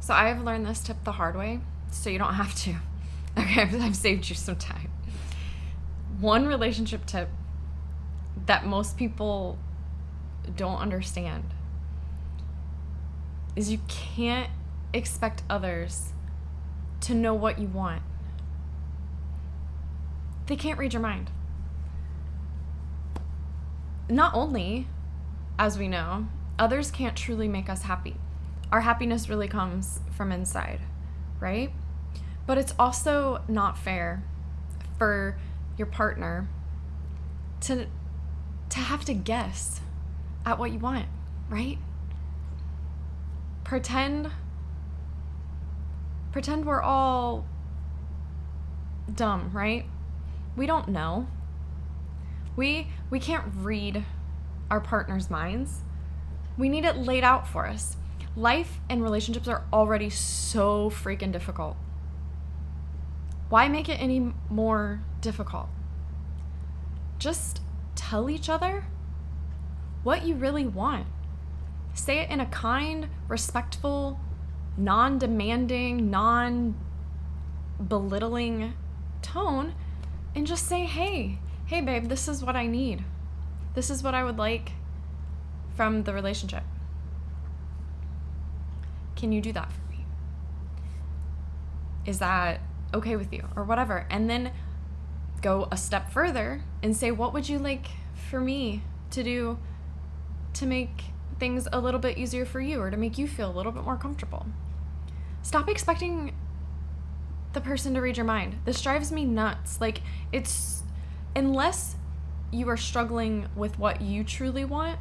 So I've learned this tip the hard way, so you don't have to. Okay, I've saved you some time. One relationship tip that most people don't understand is you can't expect others to know what you want. They can't read your mind. Not only, as we know, others can't truly make us happy. Our happiness really comes from inside, right? But it's also not fair for your partner to have to guess at what you want, right? Pretend we're all dumb, right? We don't know. We can't read our partner's minds. We need it laid out for us. Life and relationships are already so freaking difficult. Why make it any more difficult? Just tell each other what you really want. Say it in a kind, respectful, non-demanding, non-belittling tone, and just say, hey babe, this is what I need. This is what I would like from the relationship. Can you do that for me? Is that okay with you? Or whatever. And then go a step further and say, what would you like for me to do to make things a little bit easier for you, or to make you feel a little bit more comfortable? Stop expecting the person to read your mind. This drives me nuts. Like, it's, unless you are struggling with what you truly want,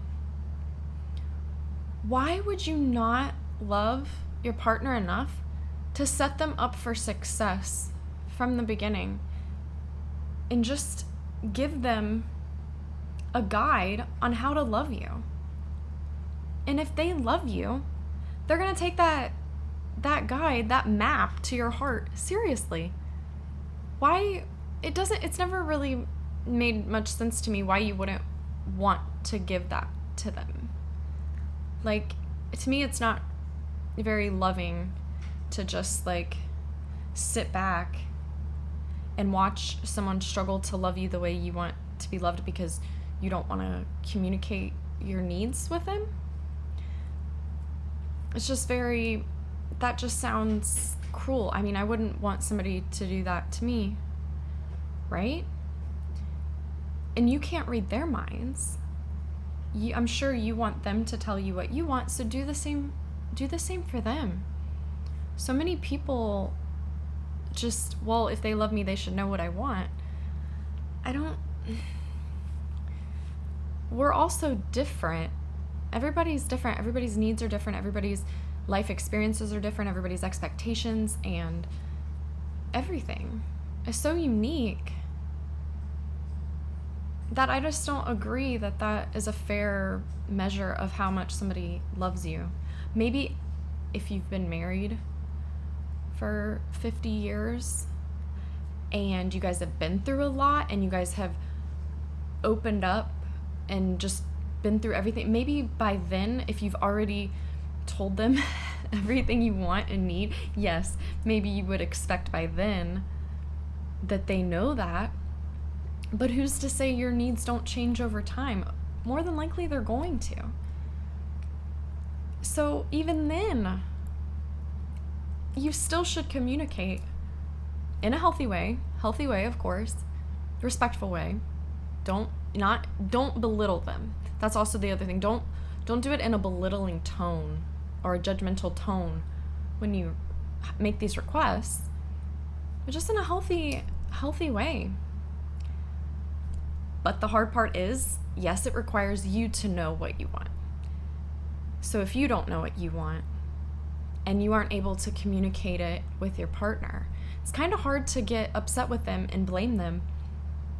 why would you not love your partner enough to set them up for success from the beginning and just give them a guide on how to love you? And if they love you, they're going to take that guide, that map to your heart seriously. Why? It's never really made much sense to me why you wouldn't want to give that to them. Like, to me, it's not very loving to just like sit back and watch someone struggle to love you the way you want to be loved because you don't want to communicate your needs with them. It's just that just sounds cruel. I mean, I wouldn't want somebody to do that to me, right? And you can't read their minds. I'm sure you want them to tell you what you want, so do the same for them. So many people just, well, if they love me, they should know what I want. We're also different. Everybody's different. Everybody's needs are different. Everybody's life experiences are different. Everybody's expectations and everything is so unique that I just don't agree that is a fair measure of how much somebody loves you. Maybe if you've been married for 50 years and you guys have been through a lot and you guys have opened up and just been through everything, maybe by then, if you've already told them everything you want and need, yes, maybe you would expect by then that they know that. But who's to say your needs don't change over time? More than likely they're going to. So even then, you still should communicate in a healthy way, of course, respectful way. Don't belittle them. That's also the other thing. Don't do it in a belittling tone or a judgmental tone when you make these requests, but just in a healthy way. But the hard part is, yes, it requires you to know what you want. So if you don't know what you want and you aren't able to communicate it with your partner, it's kind of hard to get upset with them and blame them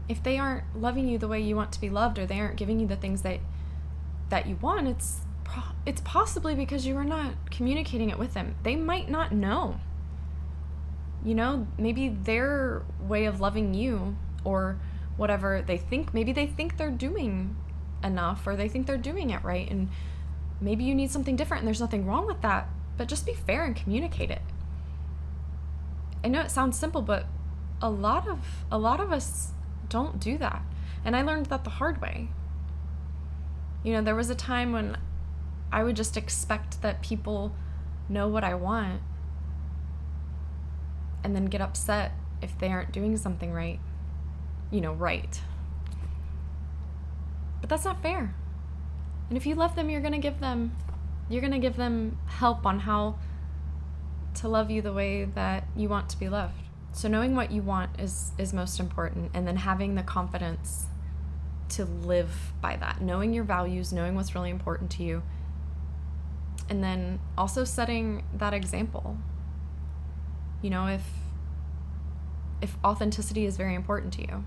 if they aren't loving you the way you want to be loved, or they aren't giving you the things that you want. It's possibly because you are not communicating it with them. They might not know. You know, maybe their way of loving you, or whatever they think, maybe they think they're doing enough, or they think they're doing it right, and maybe you need something different, and there's nothing wrong with that. but just be fair and communicate it. I know it sounds simple, but a lot of us don't do that. And I learned that the hard way. There was a time when I would just expect that people know what I want and then get upset if they aren't doing something right. Right. But that's not fair. And if you love them, you're going to give them help on how to love you the way that you want to be loved. So knowing what you want is most important, and then having the confidence to live by that, knowing your values, knowing what's really important to you, and then also setting that example. If authenticity is very important to you,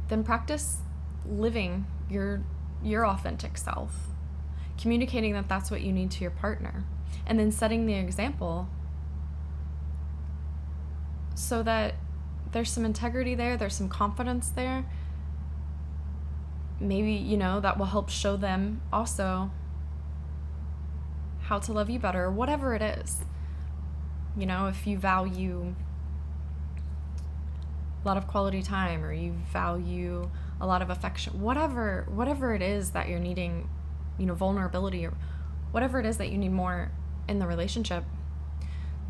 then practice living your authentic self, communicating that that's what you need to your partner, and then setting the example so that there's some integrity there's some confidence there. Maybe, that will help show them also how to love you better, or whatever it is. If you value a lot of quality time, or you value a lot of affection, whatever it is that you're needing, vulnerability, or whatever it is that you need more in the relationship,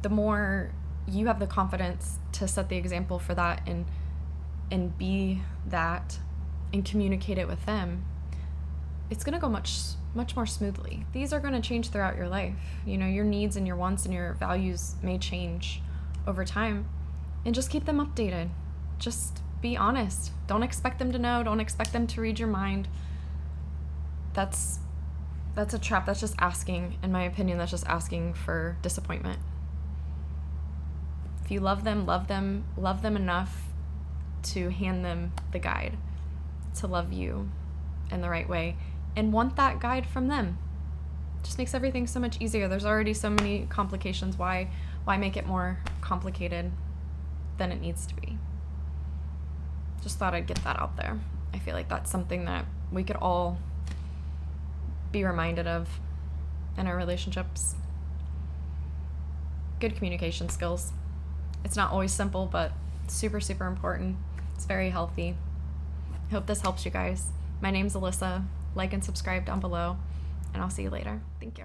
the more you have the confidence to set the example for that and be that and communicate it with them, it's going to go much more smoothly. These are going to change throughout your life. Your needs and your wants and your values may change over time, and just keep them updated. Just be honest. Don't expect them to know. Don't expect them to read your mind. That's a trap. That's just asking, in my opinion, that's just asking for disappointment. If you love them enough to hand them the guide to love you in the right way, and want that guide from them. Just makes everything so much easier. There's already so many complications. Why make it more complicated than it needs to be? Just thought I'd get that out there. I feel like that's something that we could all be reminded of in our relationships. Good communication skills. It's not always simple, but super, super important. It's very healthy. I hope this helps you guys. My name's Alyssa. Like and subscribe down below, and I'll see you later. Thank you.